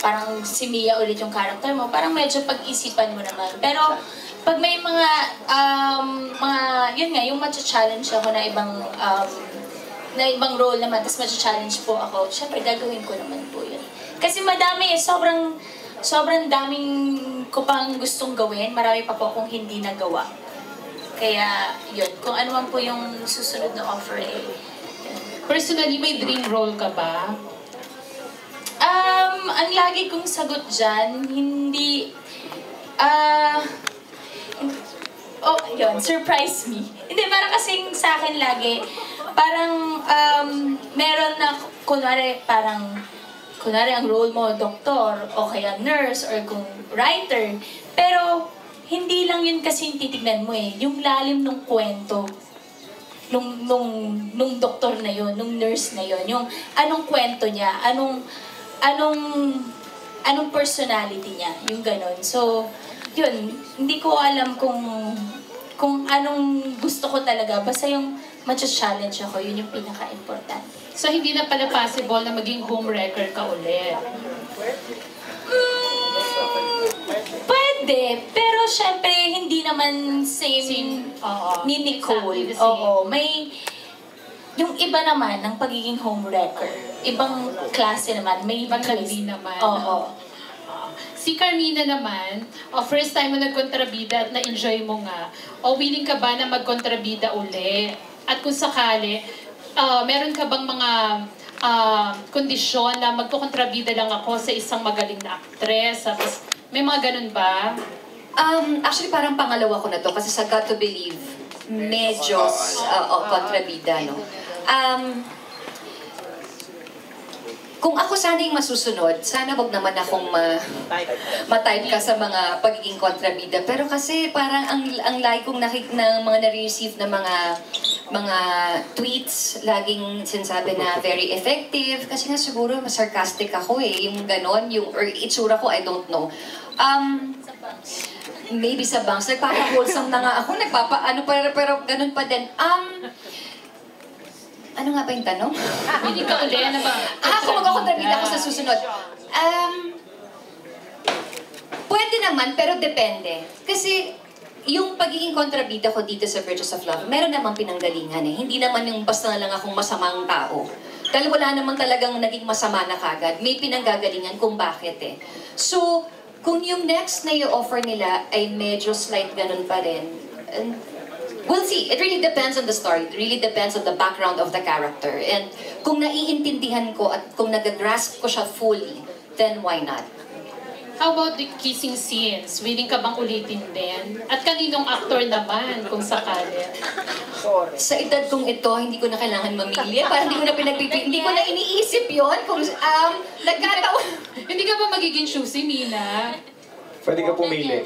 parang si Mia ulit yung character mo, parang medyo pag-isipan mo naman. Pero pag may mga, yun nga, yung matcha-challenge ako na ibang role naman, tapos matcha-challenge po ako, syempre gagawin ko naman po yun. Kasi madami sobrang daming ko pang gustong gawin, marami pa po akong hindi nagawa. Kaya yun, kung ano man po yung susunod na offer Personally, may dream role ka ba? Ang lagi kong sagot dyan, hindi, yun, surprise me. Hindi, parang kasing sa akin lagi, parang, meron na, kunwari ang role mo, doktor, o kaya nurse, or kung writer, pero, hindi lang yun kasi yung titignan mo yung lalim ng kwento, nung doktor na yun, nung nurse na yun, yung anong kwento niya, anong personality niya, yung ganon. So, yun, hindi ko alam kung anong gusto ko talaga, basta yung matcha-challenge ako, yun yung pinaka-importante. So, hindi na pala possible na maging homewrecker ka ulit? Pwede, pero syempre hindi naman same ni Nicole. Exactly Oo, may yung iba naman ng pagiging homewrecker. Ibang klase naman, may ibang hindi naman. Oo. Si Carmina naman, first time mo nagkontrabida at na-enjoy mo nga, o willing ka ba na magkontrabida uli? At kung sakali, meron ka bang mga kondisyon na magkukontrabida lang ako sa isang magaling na aktres? May mga ganun ba? Actually, parang pangalawa ko na to kasi sa Got to Believe, medyo kontrabida, no? Kung ako sana yung masusunod, sana wag naman akong ma-type ka sa mga pagiging kontrabida. Pero kasi parang ang like kong ng mga na-receive na mga tweets, laging sinasabi na very effective. Kasi nga siguro mas sarcastic ako yung ganon, or itsura ko, I don't know. Maybe sa bangs, nagpapa-wholesome na nga ako, pero ganun pa din. Ano nga ba yung tanong? Hindi ka uli, ano ba? Kung magkakontrabida ako sa susunod. Pwede naman, pero depende. Kasi yung pagiging kontrabida ko dito sa Virtues of Love, meron namang pinanggalingan Hindi naman yung basta na lang akong masamang tao. Dahil wala naman talagang naging masama na kagad. May pinanggagalingan kung bakit So, kung yung next na i-offer nila ay medyo slight ganun pa rin, we'll see. It really depends on the story. It really depends on the background of the character. And kung naiintindihan ko at kung nag-grasp ko siya fully, then why not? How about the kissing scenes? Willing ka bang ulitin din? At kaninong actor naman, kung sakali? Sa edad kong ito, hindi ko na kailangan mamili. Parang hindi ko na hindi ko na iniisip yon kung nagkataon. Hindi ka ba magiging choosy, Mina? Pwede ka pumili.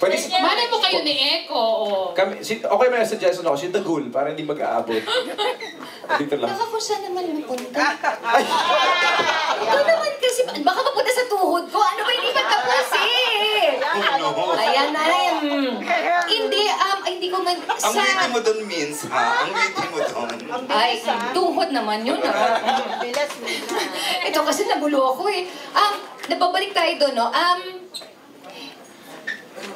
Pwede Malay mo kayo ni Eko, okay, may suggestion ako. Si Dagul, para hindi mag-aabot. Dito lang. Baka kung saan naman mapunta. Ito naman kasi, baka mapunta sa tuhod ko. Ano ba, hindi pa tapos Ayan na hindi ko man... Ang witty mo dun means, Ang witty mo dun. Ay, tuhod naman yun, Ito kasi nagulo ako Nababalik tayo doon, no?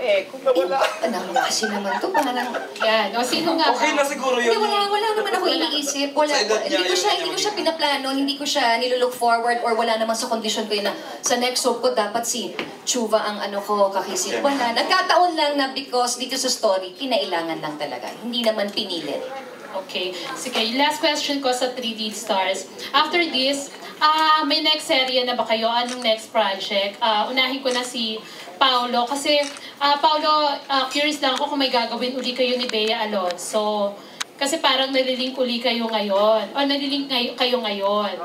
Kung nawala. Ano kasi naman to, parang... Yan, sino nga Okay na siguro yun. Wala naman ako iniisip. Hindi ko siya pinaplano, hindi ko siya nilulook forward, or wala naman sa condition ko na sa next soap ko dapat si Chuva ang kakisin. Wala. Nagkataon lang na because dito sa story, kinailangan lang talaga. Hindi naman pinilit. Okay. Sige, last question ko sa 3D Stars. After this, may next serye na ba kayo? Anong next project? Unahin ko na si Paolo. Kasi, Paolo, curious lang ako kung may gagawin uli kayo ni Bea Alonzo. Kasi parang nalilink uli kayo ngayon. O nalilink kayo ngayon.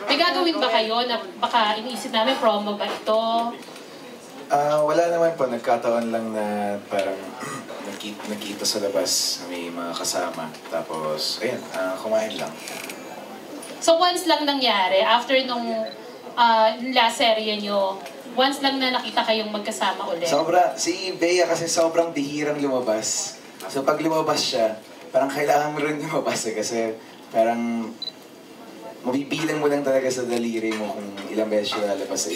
May gagawin ba kayo na baka iniisip namin promo ba ito? Wala naman po. Nagkataon lang na parang nakita sa labas. May mga kasama. Tapos, ayun, kumain lang. So once lang nangyari, after nung last serye nyo, once lang na nakita kayong magkasama ulit? Si Bea kasi sobrang bihirang lumabas. So pag lumabas siya, parang kailangan mo rin lumabas kasi parang mabibilang mo lang talaga sa daliri mo kung ilang beses siya lalabas sa